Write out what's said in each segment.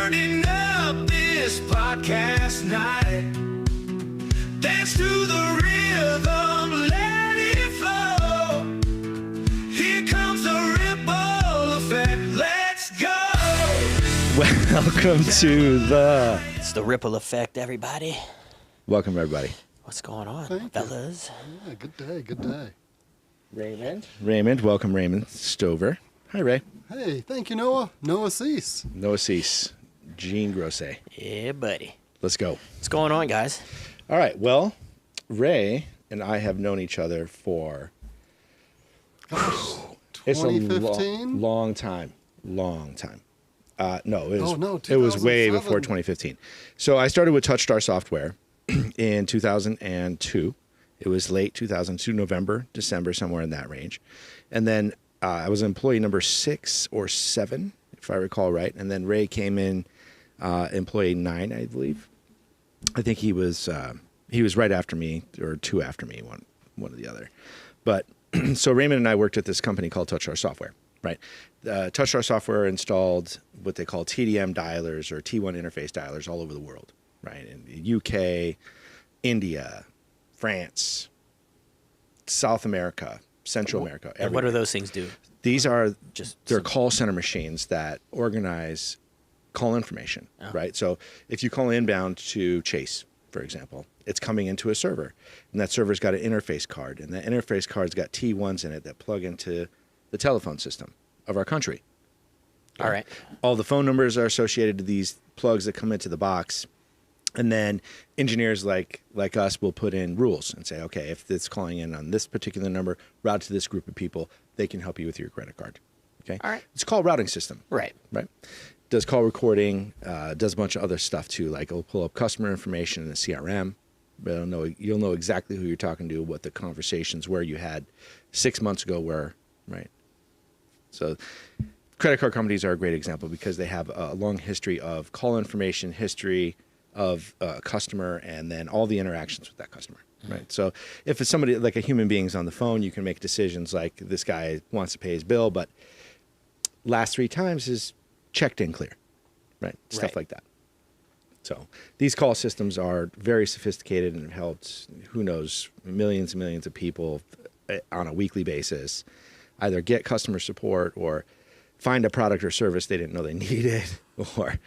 Turning up this podcast night. Dance to the rhythm, let it flow. Here comes the ripple effect, let's go. Welcome to the... It's the ripple effect, everybody. Welcome, everybody. What's going on, Thank you. fellas? Yeah, good day. Raymond, welcome, Raymond Stover. Hi, Ray. Hey, thank you, Noah. Noah Cease. Noah Cease. Gene Grosset. Yeah, buddy. Let's go. What's going on, guys? All right, well, Ray and I have known each other for... It's a 2015? long time. No, it was, Oh, no, it was way 2007. before 2015. So I started with TouchStar Software in 2002. It was late 2002, November, December, somewhere in that range. And then I was employee number 6 or 7, if I recall right. And then Ray came in employee 9, I believe. I think he was right after me, or 2 after me, one or the other. But so Raymond and I worked at this company called TouchStar Software, right? TouchStar Software installed what they call TDM dialers or T1 interface dialers all over the world, right? In the UK, India, France, South America, Central America. And what do those things do? These are Just they're some- call center machines that organize call information, Oh. right? So if you call inbound to Chase, for example, it's coming into a server, and that server's got an interface card, and that interface card's got T1s in it that plug into the telephone system of our country. All right. All the phone numbers are associated to these plugs that come into the box. And then engineers like us will put in rules and say, okay, if it's calling in on this particular number, route to this group of people, they can help you with your credit card. Okay. All right. It's called routing system. Right. Right. Does call recording, does a bunch of other stuff too. Like it'll pull up customer information in a CRM. But you'll know exactly who you're talking to, what the conversations were you had 6 months ago were, right? So credit card companies are a great example because they have a long history of call information, history of a customer, and then all the interactions with that customer, right? So if it's somebody like a human being's on the phone, you can make decisions like this guy wants to pay his bill, but last 3 times is checked in clear, right? Stuff Right. like that. So these call systems are very sophisticated and have helped, who knows, millions and millions of people on a weekly basis either get customer support or find a product or service they didn't know they needed, or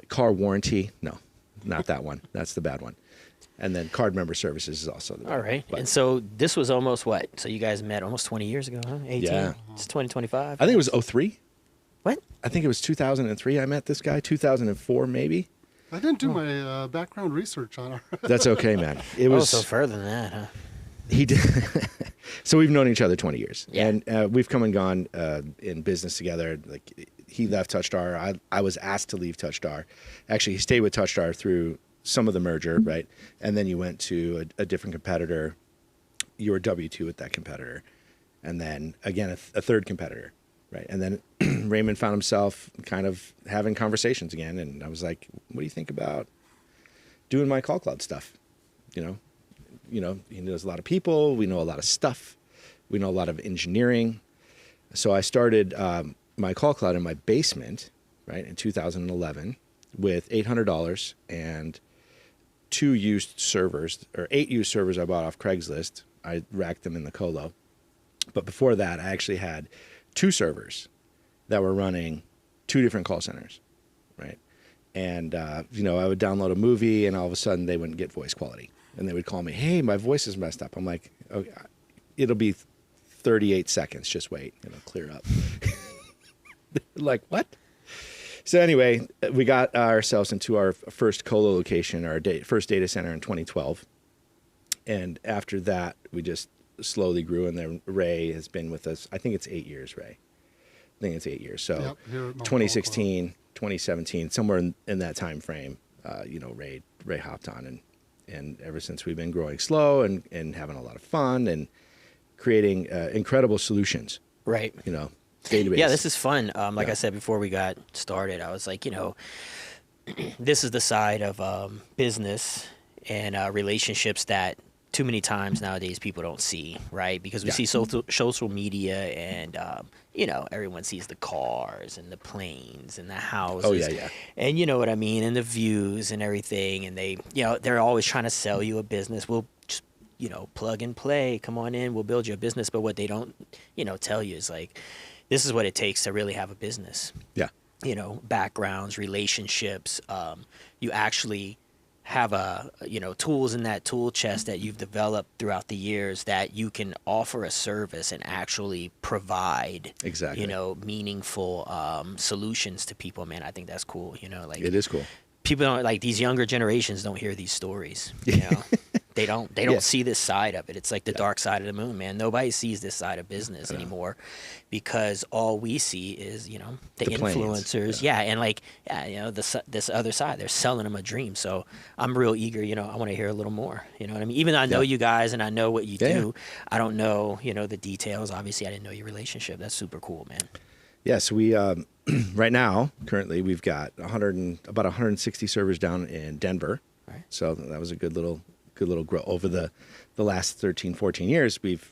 car warranty. No, not that one. That's the bad one. And then card member services is also the bad All one. right. But And so this was almost what? So you guys met almost 20 years ago, huh? 18? Yeah. It's 2025. I think it was 03. What? I think it was 2003 I met this guy, 2004 maybe. I didn't do my background research on her. That's okay, man. It Oh, was so further than that, huh? He did. So we've known each other 20 years, Yeah. and we've come and gone in business together. Like he left TouchStar, I was asked to leave TouchStar. Actually, he stayed with TouchStar through some of the merger, right? And then you went to a different competitor. You were W2 with that competitor, and then again a third competitor, right? And then Raymond found himself kind of having conversations again, and I was like, "What do you think about doing MyCallCloud stuff?" You know, he knows a lot of people. We know a lot of stuff. We know a lot of engineering. So I started MyCallCloud in my basement, right, in 2011 with $800 and 2 used servers, or 8 used servers I bought off Craigslist. I racked them in the colo. But before that, I actually had 2 servers that were running 2 different call centers, right? And, I would download a movie, and all of a sudden they wouldn't get voice quality. And they would call me, hey, my voice is messed up. I'm like, okay, it'll be 38 seconds. Just wait. It'll clear up. Like, what? So anyway, we got ourselves into our first colo location, our first data center in 2012. And after that, we just slowly grew. And then Ray has been with us. I think it's 8 years, Ray. I think it's 8 years. So Yep, here at 2016, 2017, somewhere in that time frame, Ray hopped on. And ever since, we've been growing slow and having a lot of fun and creating incredible solutions. Right. Database. Yeah, this is fun. Like Yeah. I said before we got started, I was like, this is the side of business and relationships that too many times nowadays people don't see, right? Because we Yeah. see social media and, everyone sees the cars and the planes and the houses. Oh, yeah. And you know what I mean? And the views and everything. And they're always trying to sell you a business. We'll just, plug and play. Come on in. We'll build you a business. But what they don't, tell you is like, this is what it takes to really have a business. Yeah. Backgrounds, relationships. You actually have tools in that tool chest that you've developed throughout the years that you can offer a service and actually provide Exactly. meaningful solutions to people. Man, I think that's cool. Like It is cool. people don't, like, these younger generations don't hear these stories. They don't Yeah. see this side of it. It's like the dark side of the moon, man. Nobody sees this side of business anymore, because all we see is, the planes. influencers. Yeah. And like, this other side, they're selling them a dream. So I'm real eager, I want to hear a little more, you know what I mean? Even though I know you guys and I know what you do, I don't know, the details. Obviously I didn't know your relationship. That's super cool, man. Yeah, so we right now, currently, we've got about 160 servers down in Denver. Right. So that was a good little growth over the last 13, 14 years. We've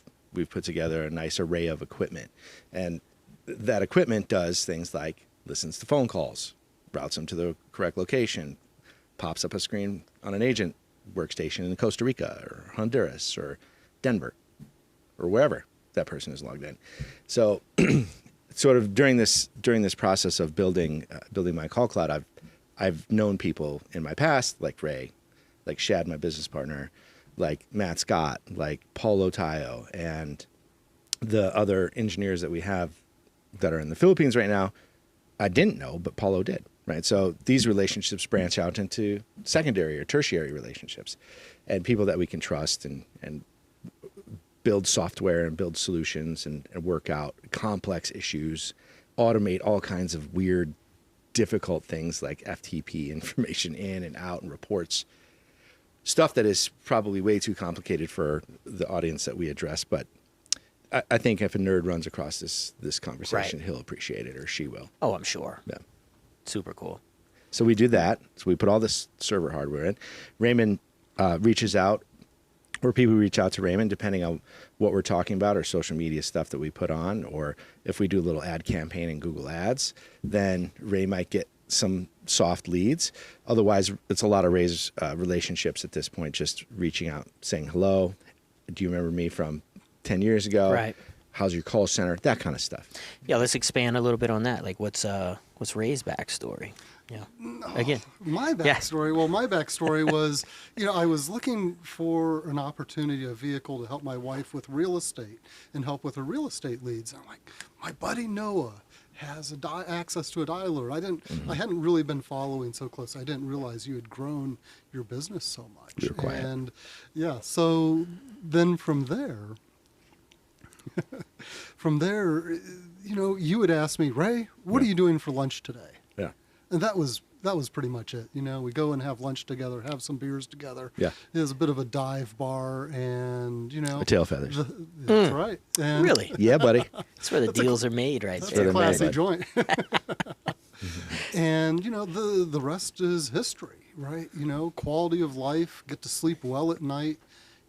put together a nice array of equipment, and that equipment does things like listens to phone calls, routes them to the correct location, pops up a screen on an agent workstation in Costa Rica or Honduras or Denver or wherever that person is logged in. So sort of during this process of building MyCallCloud, I've known people in my past, like Ray, like Shad, my business partner, like Matt Scott, like Paul Otayo, and the other engineers that we have that are in the Philippines right now. I didn't know, but Paulo did, right? So these relationships branch out into secondary or tertiary relationships, and people that we can trust and build software and build solutions and work out complex issues, automate all kinds of weird, difficult things like FTP information in and out and reports. Stuff that is probably way too complicated for the audience that we address, but I think if a nerd runs across this conversation, he'll appreciate it, or she will. Oh, I'm sure. Yeah. Super cool. So we do that. So we put all this server hardware in. Raymond reaches out, or people reach out to Raymond, depending on what we're talking about, or social media stuff that we put on, or if we do a little ad campaign in Google Ads, then Ray might get some soft leads. Otherwise, it's a lot of Ray's relationships at this point, just reaching out, saying hello. Do you remember me from 10 years ago? Right. How's your call center? That kind of stuff. Yeah, let's expand a little bit on that. Like, what's Ray's backstory? Yeah. Again. My backstory, my backstory was, I was looking for an opportunity, a vehicle to help my wife with real estate and help with her real estate leads. And I'm like, my buddy Noah has access to a dialer. I hadn't really been following so close. I didn't realize you had grown your business so much. You're quiet. And so then from there, you would ask me, Ray, what are you doing for lunch today? Yeah. And that was pretty much it. We go and have lunch together, have some beers together. Yeah. It was a bit of a dive bar, and A tail feathers. That's right. And Really? Yeah, buddy. That's where the deals are made, right That's there. where a they're made, classy bud. joint. And the rest is history, right? Quality of life, get to sleep well at night.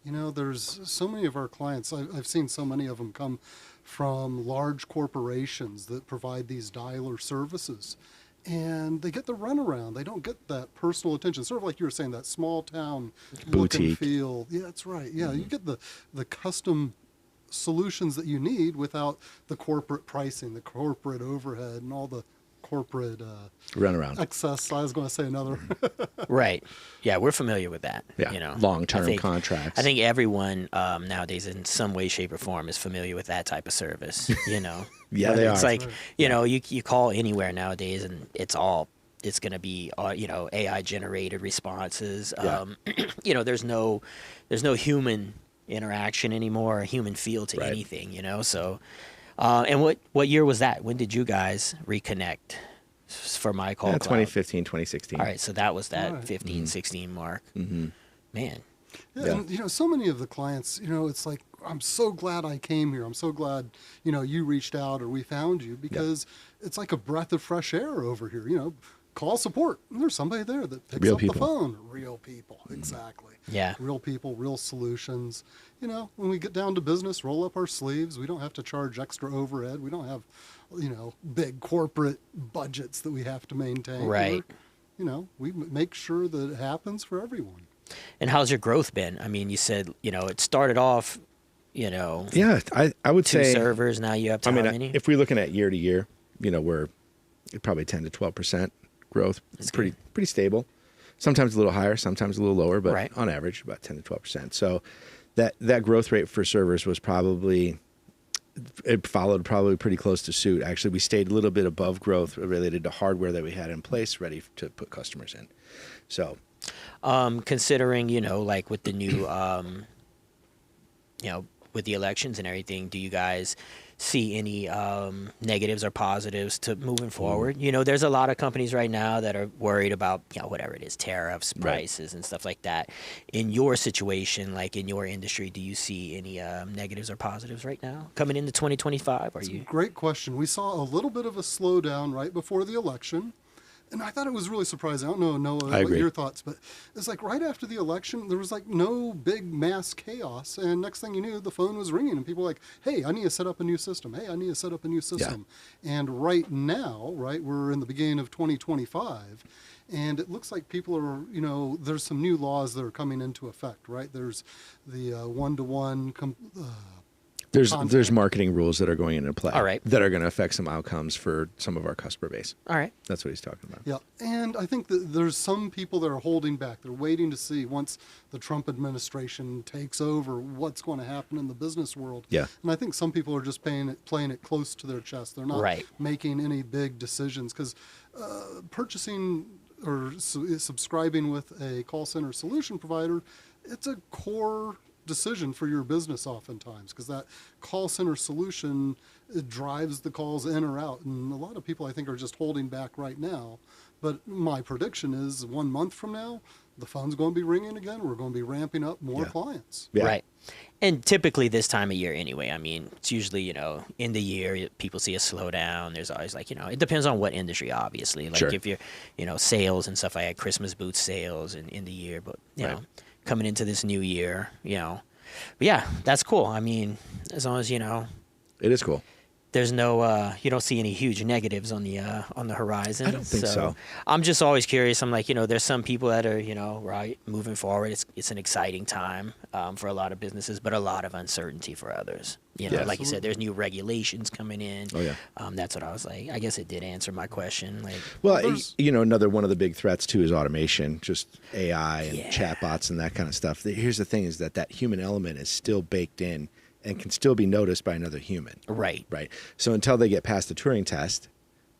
There's so many of our clients, I've seen so many of them come from large corporations that provide these dialer services. And they get the runaround. They don't get that personal attention. Sort of like you were saying, that small town look and Boutique. feel. Yeah, that's right. Yeah, you get the custom solutions that you need without the corporate pricing, the corporate overhead, and all the corporate Run around. excess. I was going to say another. Right. Yeah, we're familiar with that. Yeah. Long-term I think- contracts. I think everyone nowadays, in some way, shape, or form, is familiar with that type of service. Yeah, they It's are. like you call anywhere nowadays, and it's going to be AI generated responses. Yeah. There's no human interaction anymore, or human feel to Right. anything. So. And what year was that? When did you guys reconnect for MyCallCloud? Yeah, 2015, 2016. All right, so that was that All right. 15, 16 mark. Mm-hmm. Man. Yeah, and so many of the clients, it's like, I'm so glad I came here. I'm so glad, you reached out or we found you, because it's like a breath of fresh air over here. call support. And there's somebody there that picks Real up people. the phone. Real people, exactly. Yeah. Real people, real solutions. You know, when we get down to business, roll up our sleeves. We don't have to charge extra overhead. We don't have, you know, big corporate budgets that we have to maintain. Right. You know, we make sure that it happens for everyone. And how's your growth been? I mean, you said, you know, it started off, you know, Yeah, I would 2 say. servers. Now you up to I mean, how many? if we're looking at year to year, you know, we're probably 10 to 12% growth. It's pretty stable. Sometimes a little higher, sometimes a little lower, but Right. on average about 10 to 12%. So that growth rate for servers was probably, it followed probably pretty close to suit. Actually, we stayed a little bit above growth related to hardware that we had in place ready to put customers in. So Considering, you know, like with the new, you know, with the elections and everything, do you guys see any negatives or positives to moving forward? You know, there's a lot of companies right now that are worried about, you know, whatever it is, tariffs, Right. prices, and stuff like that. In your situation, like in your industry, do you see any negatives or positives right now coming into 2025? Are you? Great question. We saw a little bit of a slowdown right before the election. And I thought it was really surprising. I don't know, Noah, I what agree. your thoughts, but it's like right after the election, there was like no big mass chaos. And next thing you knew, the phone was ringing and people were like, hey, I need to set up a new system. Hey, I need to set up a new system. And right now, right, we're in the beginning of 2025. And it looks like people are, you know, there's some new laws that are coming into effect, right? There's the one-to-one there's Contact. marketing rules that are going into play All right. that are going to affect some outcomes for some of our customer base. All right. That's what he's talking about. Yeah, and I think that there's some people that are holding back. They're waiting to see once the Trump administration takes over what's going to happen in the business world. Yeah. And I think some people are just playing it close to their chest. They're not Right. making any big decisions because purchasing or subscribing with a call center solution provider, it's a core decision for your business oftentimes because that call center solution, it drives the calls in or out, and a lot of people I think are just holding back right now. But my prediction is 1 month from now the phone's going to be ringing again. We're going to be ramping up more Yeah. clients. Yeah. Right. And typically this time of year anyway, I mean, it's usually, you know, in the year, people see a slowdown. There's always like, you know, it depends on what industry, obviously. Like Sure. if you're, you know, sales and stuff like that, Christmas boots sales in the year. But, you Right. know, coming into this new year, you know. But yeah, that's cool. I mean, as long as, you know, It is cool. there's no you don't see any huge negatives on the horizon. I don't think so. I'm just always curious. I'm like, you know, there's some people that are, you know, right, moving forward. It's an exciting time for a lot of businesses, but a lot of uncertainty for others. You know, Yeah. like you said, there's new regulations coming in. Oh, yeah. That's what I was like. I guess it did answer my question. Like, Well, there's- you know, another one of the big threats too is automation, just AI and Yeah. chatbots and that kind of stuff. Here's the thing: is that human element is still baked in and can still be noticed by another human. right. Right. So until they get past the Turing test,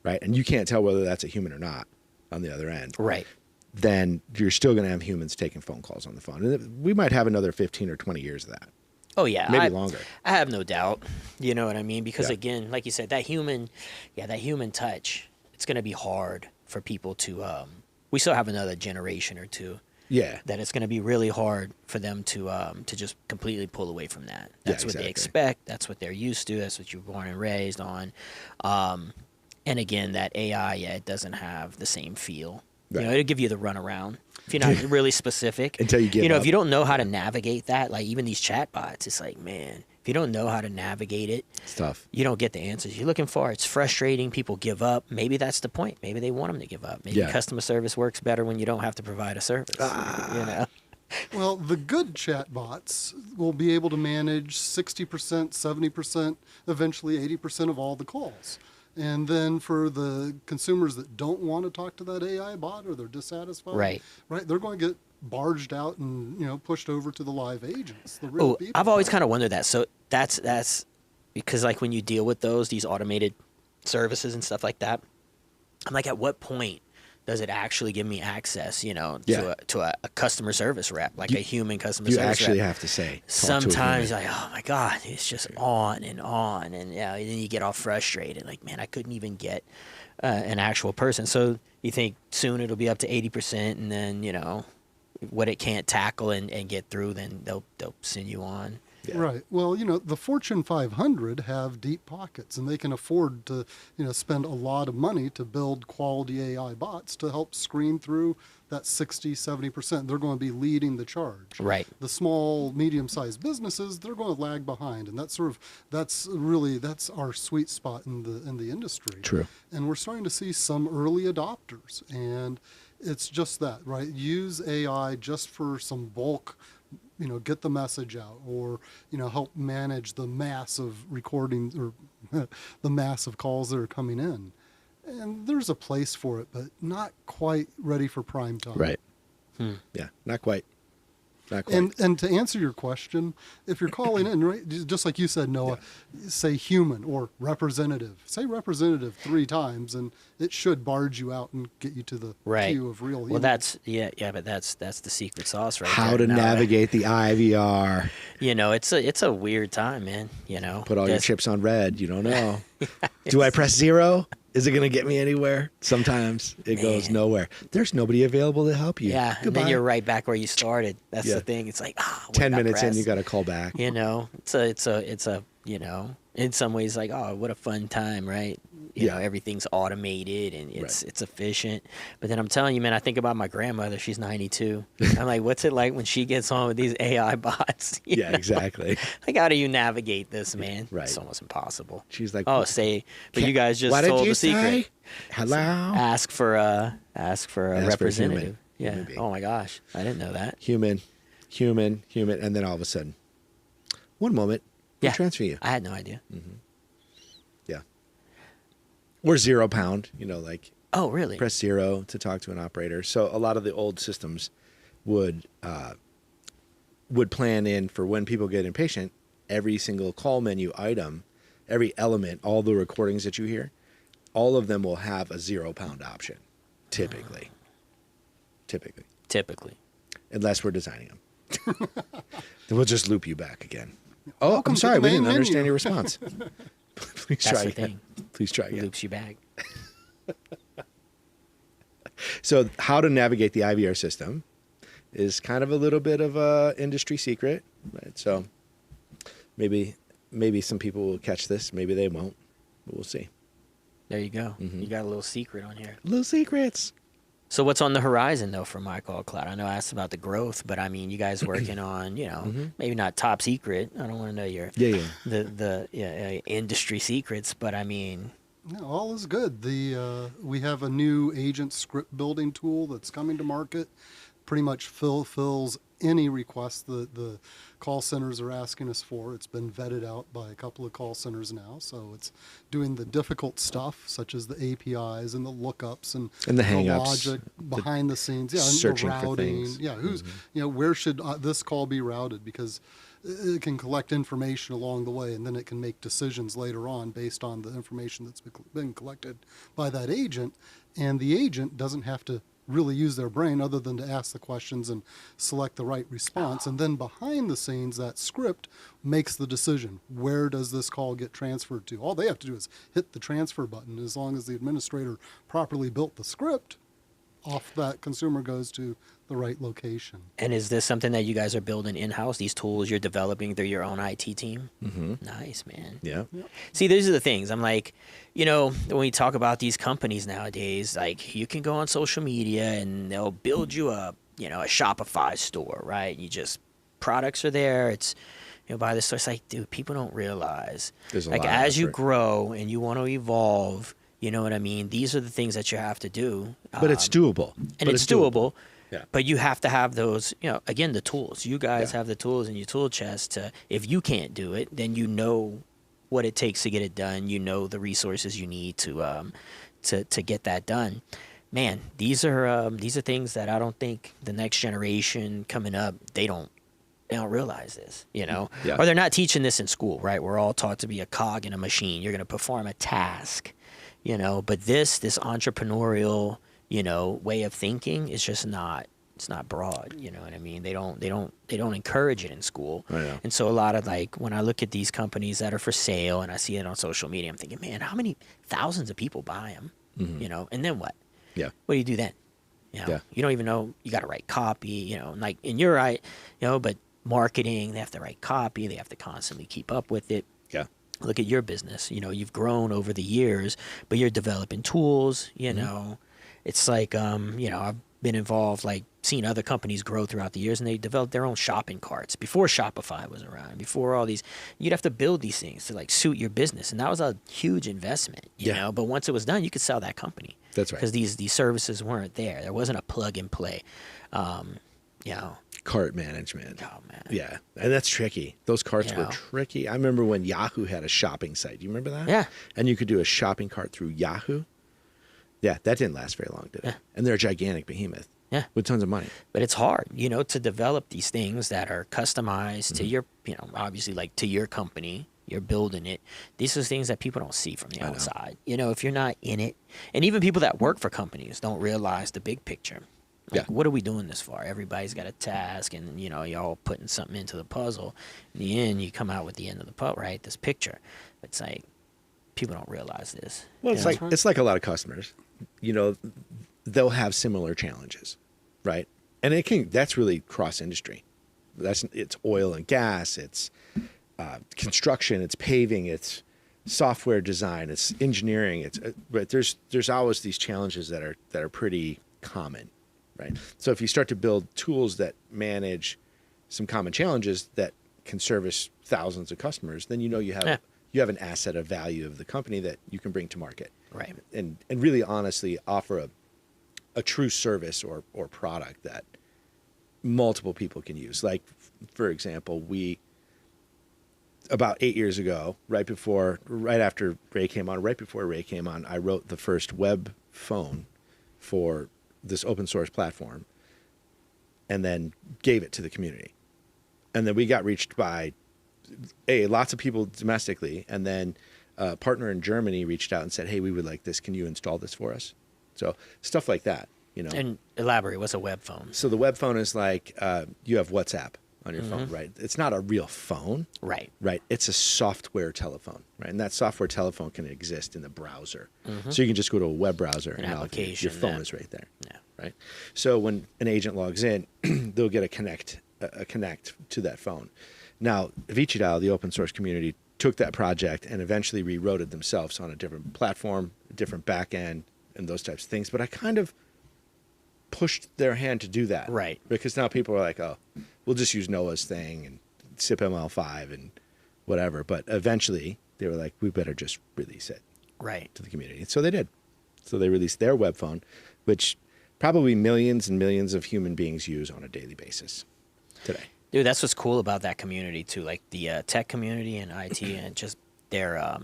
right, and you can't tell whether that's a human or not on the other end, Right. then you're still going to have humans taking phone calls on the phone. And we might have another 15 or 20 years of that. Oh yeah, Maybe longer. I have no doubt. You know what I mean? Because Yeah. again, like you said, that human touch. It's going to be hard for people to. We still have another generation or two Yeah. that it's going to be really hard for them to just completely pull away from that. That's what they exactly. expect. That's what they're used to. That's what you're born and raised on. And again, that AI, it doesn't have the same feel. You Right. know, it'll give you the runaround if you're not really specific. Until you give You know, up. if you don't know how to navigate that, like even these chatbots, it's like, man, if you don't know how to navigate it, It's tough. you don't get the answers you're looking for. It's frustrating. People give up. Maybe that's the point. Maybe they want them to give up. Maybe Yeah. customer service works better when you don't have to provide a service. You know? Well, the good chatbots will be able to manage 60%, 70%, eventually 80% of all the calls. And then for the consumers that don't want to talk to that AI bot or they're dissatisfied, Right. they're going to get barged out and, you know, pushed over to the live agents, the real Oh, people. I've always kind of wondered that. So that's because like when you deal with these automated services and stuff like that, I'm like, at what point does it actually give me access, you know, Yeah. to a customer service rep, like a human customer You service actually rep? have to say. talk to a Sometimes human. like, oh my God, it's just on, and yeah, and then you get all frustrated. Like, man, I couldn't even get an actual person. So you think soon it'll be up to 80%, and then, you know, what it can't tackle and get through, then they'll send you on. Yeah. Right. Well, the Fortune 500 have deep pockets, and they can afford to, spend a lot of money to build quality AI bots to help screen through that 60, 70%. They're going to be leading the charge. Right. The small, medium-sized businesses, they're going to lag behind, and that's our sweet spot in the industry. True. And we're starting to see some early adopters, and it's just that, right? Use AI just for some bulk, get the message out, or, help manage the mass of recordings or the mass of calls that are coming in. And there's a place for it, but not quite ready for prime time. Right. Yeah, not quite. Not quite. And to answer your question, if you're calling in, right, just like you said, Noah, say human or representative. Say representative 3 times, and it should barge you out and get you to the queue of real humans. Well, that's but that's the secret sauce, right? How there. to navigate the IVR. It's a weird time, man. Put all your chips on red. You don't know. Do I press 0? Is it going to get me anywhere? Sometimes it goes nowhere. There's nobody available to help you. Yeah, and then you're right back where you started. That's the thing. It's like, 10 minutes in, you got to call back. It's a in some ways like, oh, what a fun time, right? You know, everything's automated and it's efficient. But then I'm telling you, man, I think about my grandmother. She's 92. I'm like, what's it like when she gets on with these AI bots? You know? Exactly. Like, how do you navigate this, man? Right. It's almost impossible. She's like, but you guys just what told did you the secret. say? Hello? Ask for a representative. Human being. Oh my gosh, I didn't know that. Human, and then all of a sudden, one moment, we'll transfer you. I had no idea. Yeah. Or £0, like Oh, really? press 0 to talk to an operator. So a lot of the old systems would plan in for when people get impatient, every single call menu item, every element, all the recordings that you hear, all of them will have a £0 option, typically. Unless we're designing them. Then we'll just loop you back again. Oh, Welcome I'm to sorry, the we main didn't understand menu. your response. Please That's try the again. thing. Please try again. Loops you back. So how to navigate the IVR system is kind of a little bit of a industry secret, right? So maybe some people will catch this, maybe they won't, but we'll see. There you go. You got a little secret on here. Little secrets. So what's on the horizon though for MyCallCloud? I know I asked about the growth, but I mean, you guys working on, maybe not top secret. I don't want to know your the industry secrets, but I mean, No, all is good. We have a new agent script building tool that's coming to market. Pretty much fills any request that the call centers are asking us for. It's been vetted out by a couple of call centers now, so it's doing the difficult stuff such as the APIs and the lookups and the hang-ups, logic behind the scenes, and searching the for routing. things. Yeah, where should this call be routed? Because it can collect information along the way, and then it can make decisions later on based on the information that's been collected by that agent. And the agent doesn't have to really use their brain other than to ask the questions and select the right response. And then behind the scenes, that script makes the decision. Where does this call get transferred to? All they have to do is hit the transfer button. As long as the administrator properly built the script, off that consumer goes to the right location. and is this something that you guys are building in-house? These tools you're developing through your own IT team? Nice, man. Yeah. See, these are the things. I'm like, when we talk about these companies nowadays, like you can go on social media and they'll build you a Shopify store, right? Products are there. It's, buy this store. It's like, dude, people don't realize. There's a like lot of as you effort. grow and you want to evolve, you know what I mean? These are the things that you have to do. But it's doable. And it's doable. Yeah. But you have to have those, again, the tools. You guys Yeah. have the tools in your tool chest to, if you can't do it, then you know what it takes to get it done. You know the resources you need to get that done. Man, these are things that I don't think the next generation coming up, they don't realize this, Yeah. or they're not teaching this in school, right? We're all taught to be a cog in a machine. You're going to perform a task, but this entrepreneurial, way of thinking is just not, it's not broad, you know what I mean? They don't encourage it in school. I know. And so a lot of when I look at these companies that are for sale and I see it on social media, I'm thinking, man, how many thousands of people buy them, and then what? Yeah. What do you do then? Yeah. You don't even know, you got to write copy, and you're right, but marketing, they have to write copy, they have to constantly keep up with it. Yeah. Look at your business. You know, you've grown over the years, but you're developing tools, you know. It's like, you know, I've been involved, like, seeing other companies grow throughout the years, and they developed their own shopping carts before Shopify was around, before all these. You'd have to build these things to, like, suit your business, and that was a huge investment, you know. But once it was done, you could sell that company. That's right. Because these services weren't there. There wasn't a plug and play, you know. Cart management. Oh, man. Yeah. And that's tricky. Those carts You were know. tricky. I remember when Yahoo had a shopping site. Do you remember that? Yeah. And you could do a shopping cart through Yahoo. Yeah, that didn't last very long, did it? Yeah. And they're a gigantic behemoth. Yeah. With tons of money. But it's hard, you know, to develop these things that are customized to your, you know, obviously, like, to your company. You're building it. These are things that people don't see from the outside. You know, if you're not in it, and even people that work for companies don't realize the big picture. Like, what are we doing this for? Everybody's got a task, and, you know, y'all putting something into the puzzle. In the end, you come out with the end of the puzzle, right? This picture. It's like, people don't realize this. Well, you know? it's like a lot of customers. You know, they'll have similar challenges, right? And that's really cross industry. It's oil and gas, it's construction, it's paving, it's software design, it's engineering. But there's always these challenges that are pretty common, right? So if you start to build tools that manage some common challenges that can service thousands of customers, then you have an asset of value of the company that you can bring to market, Right. And really honestly offer a true service or product that multiple people can use. Like, for example, about 8 years ago, right before Ray came on, I wrote the first web phone for this open source platform and then gave it to the community. And then we got reached by lots of people domestically, and then a partner in Germany reached out and said, hey, we would like this. Can you install this for us? So stuff like that, you know. And elaborate, what's a web phone? So the web phone is like you have WhatsApp on your phone, right? It's not a real phone. Right. Right. It's a software telephone, right? And that software telephone can exist in the browser. So you can just go to a web browser and application, your phone yeah. is right there. Yeah. Right. So when an agent logs in, they'll get a connect to that phone. Now, Vicidal, the open source community, took that project and eventually rewrote it themselves on a different platform, a different back end, and those types of things. But I kind of pushed their hand to do that. Right. Because now people are like, oh, we'll just use Noah's thing and SIP-ML5 and whatever. But eventually they were like, we better just release it Right. to the community. So they did. So they released their web phone, which probably millions and millions of human beings use on a daily basis today. Dude, that's what's cool about that community too, like the tech community and IT, and just their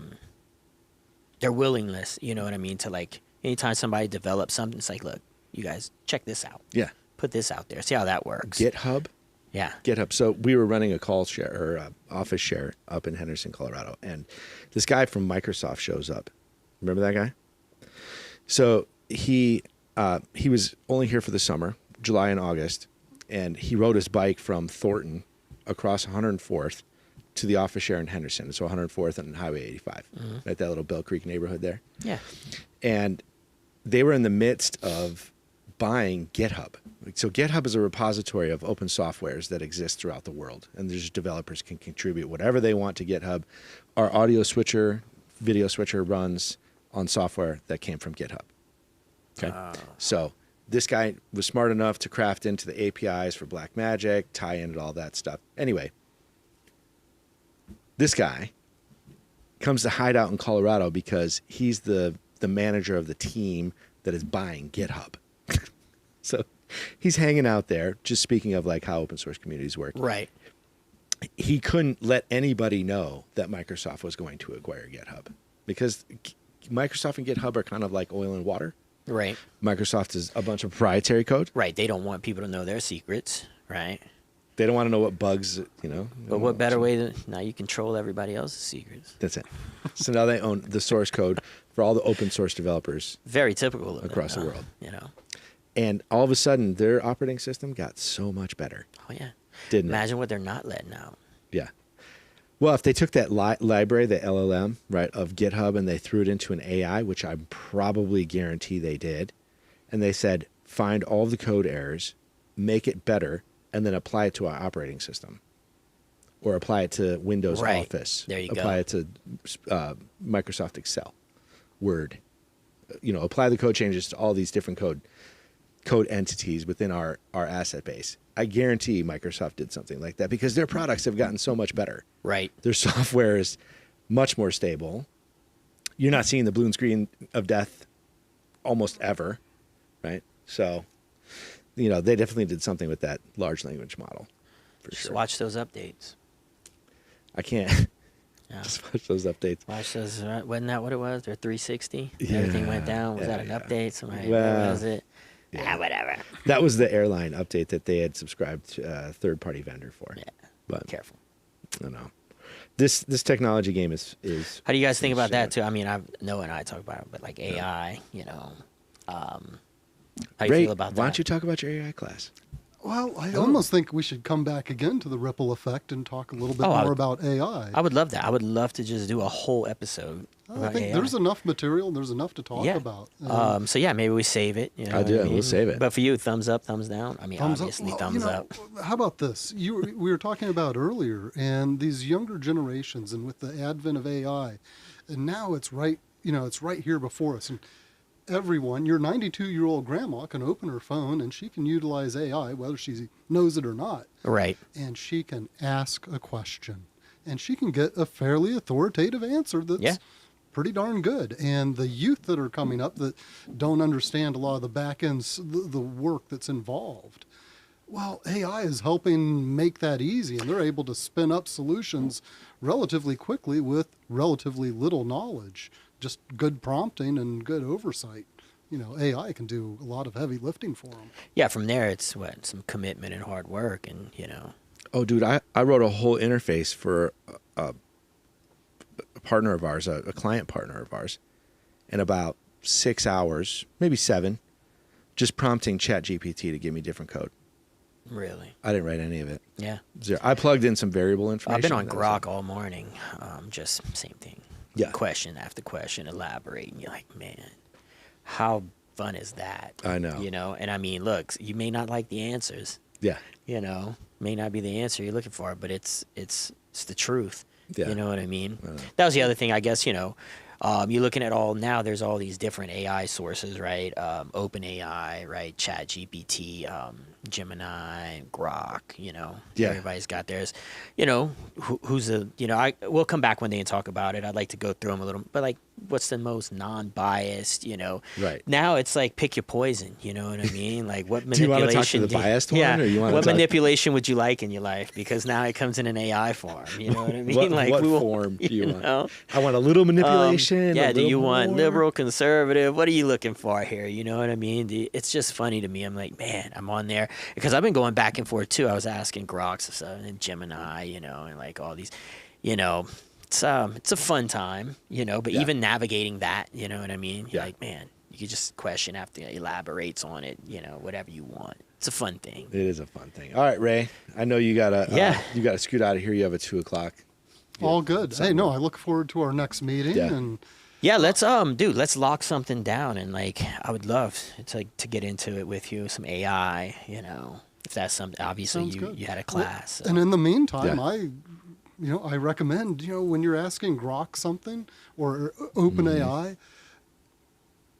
willingness, you know what I mean, to, like, anytime somebody develops something, it's like, look, you guys check this out. Yeah. Put this out there. See how that works. GitHub. Yeah. GitHub. So we were running a call share or office share up in Henderson, Colorado, and this guy from Microsoft shows up. Remember that guy? So he was only here for the summer, July and August, and he rode his bike from Thornton across 104th to the office share in Henderson. So 104th and Highway 85, at that little Bell Creek neighborhood there. Yeah. And they were in the midst of buying GitHub. So GitHub is a repository of open softwares that exist throughout the world, and there's developers can contribute whatever they want to GitHub. Our audio switcher, video switcher runs on software that came from GitHub. Okay. So this guy was smart enough to craft into the APIs for Blackmagic, tie in all that stuff. Anyway, this guy comes to hide out in Colorado because he's the manager of the team that is buying GitHub. So he's hanging out there, just speaking of, like, how open source communities work. Right. He couldn't let anybody know that Microsoft was going to acquire GitHub because Microsoft and GitHub are kind of like oil and water. Right. Microsoft is a bunch of proprietary code. Right. They don't want people to know their secrets. Right. They don't want to know what bugs, you know. But what better way to, now you control everybody else's secrets. That's it. So now they own the source code for all the open source developers. Very typical of Across them, the world. You know. And all of a sudden, their operating system got so much better. Oh yeah. Didn't it? Imagine what they're not letting out. Yeah. Well, if they took that library, the LLM, right, of GitHub, and they threw it into an AI, which I probably guarantee they did, and they said, find all the code errors, make it better, and then apply it to our operating system. or apply it to Windows Right. Office. There you apply go. it to Microsoft Excel, Word. Apply the code changes to all these different code entities within our asset base. I guarantee Microsoft did something like that because their products have gotten so much better. Right. Their software is much more stable. You're not seeing the balloon screen of death almost ever, right? So, they definitely did something with that large language model, for Just sure. watch those updates. I can't Yeah. just watch those updates. Watch those. Wasn't that what it was? Their 360. Everything went down. Was that an yeah. update? Somebody, Well, what was it? yeah. Whatever. That was the airline update that they had subscribed to a third-party vendor for. Yeah. But Careful. I don't know. This technology game is. How do you guys think about that is, too? I mean, Noah and I talk about it, but like AI, how do you Ray, feel about that? why don't you talk about your AI class? Well, I almost think we should come back again to the ripple effect and talk a little bit Oh, more about AI. I would love that. I would love to just do a whole episode I about think AI. there's enough material and there's enough to talk Yeah. about. So yeah, maybe we save it. You know I what do. mean? We'll save it. But for you, thumbs up, thumbs down. I mean, Thumbs obviously, up. thumbs up. How about this? We were talking about earlier, and these younger generations, and with the advent of AI, and now it's right here before us. And everyone, your 92-year-old grandma can open her phone and she can utilize AI, whether she knows it or not, Right. and she can ask a question, and she can get a fairly authoritative answer that's Yeah. pretty darn good. And the youth that are coming up that don't understand a lot of the back ends, the work that's involved, well, AI is helping make that easy, and they're able to spin up solutions relatively quickly with relatively little knowledge, just good prompting and good oversight. AI can do a lot of heavy lifting for them. Yeah. From there, it's some commitment and hard work, and Oh, dude, I wrote a whole interface for a partner of ours, a client partner of ours, in about 6 hours, maybe 7, just prompting ChatGPT to give me different code. really. I didn't write any of it. Yeah. Zero. I plugged in some variable information. I've been on That was Grok all morning. Just same thing. Yeah. Question after question, elaborate, and you're like, man, how fun is that? I know. And I mean, look, you may not like the answers. Yeah. May not be the answer you're looking for, but it's the truth. Yeah. You know what I mean? I know. That was the other thing, I guess. You're looking at there's all these different AI sources, right? OpenAI, right? ChatGPT, Gemini, Grok. Yeah. Everybody's got theirs. We'll come back one day and talk about it. I'd like to go through them a little, but like, what's the most non-biased? Right. Now it's like pick your poison. You know what I mean? Like what Do you manipulation? want to talk to the biased one, Yeah. or you want What to talk manipulation would you like in your life? Because now it comes in an AI form. You know what I mean? what we will- form do you want? know? I want a little manipulation. Yeah, a do little you want more. liberal, conservative? What are you looking for here? You know what I mean? It's just funny to me. I'm like, man, I'm on there because I've been going back and forth too. I was asking Grok stuff and Gemini, and like all these, it's a fun time, but Yeah. even navigating that, you know what I mean? You're Yeah. like, man, you could just question after it elaborates on it, whatever you want. It's a fun thing. It is a fun thing. All right, Ray. I know you gotta. Yeah. You gotta scoot out of here. You have a 2:00. All good. Hey, no, I look forward to our next meeting. Yeah. And Yeah, let's let's lock something down, and like I would love to get into it with you, some AI, if that's something. Obviously, Sounds good. you had a class. And in the meantime, Yeah. I recommend, when you're asking Grok something or OpenAI,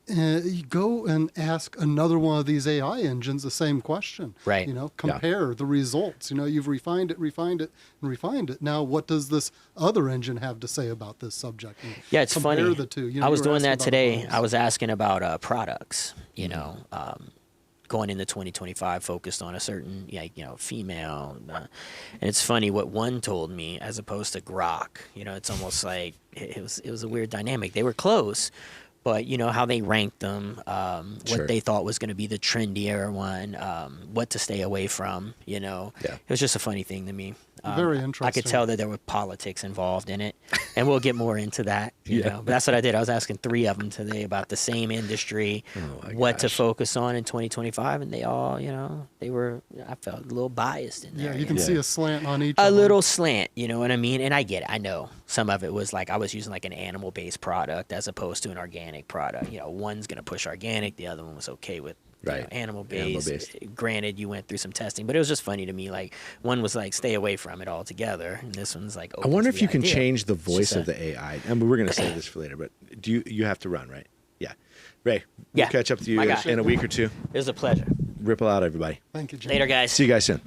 you go and ask another one of these AI engines the same question. Right. Compare the results. You've refined it. Now, what does this other engine have to say about this subject? And Yeah, it's compare funny. the two. I was you were doing asking that about today. those. I was asking about products, going into 2025, focused on a certain, female. And it's funny what one told me as opposed to Grok. It's almost like it was a weird dynamic. They were close, but how they ranked them, Sure. what they thought was going to be the trendier one, what to stay away from. It was just a funny thing to me. Very I could interesting. tell that there were politics involved in it, and we'll get more into that. You Yeah. know, but that's what I did. I was asking 3 of them today about the same industry, Oh, my what to gosh. focus on in 2025, and they all, they were. I felt a little biased in there. Yeah, you can Yeah. see a slant on each. A of little them. slant, you know what I mean? And I get it. I know some of it was like I was using like an animal-based product as opposed to an organic product. One's gonna push organic, the other one was okay with Right. animal-based. Animal-based. Granted, you went through some testing, but it was just funny to me. Like, one was like, stay away from it altogether, and this one's like, I open wonder to if the you can idea. change the It's voice just of the AI. I mean, we're going to say this for later, but you have to run, right? Yeah. Ray, we'll Yeah. catch up to you My guy. in a week or two. It was a pleasure. Ripple out, everybody. Thank you, Jim. Later, guys. See you guys soon.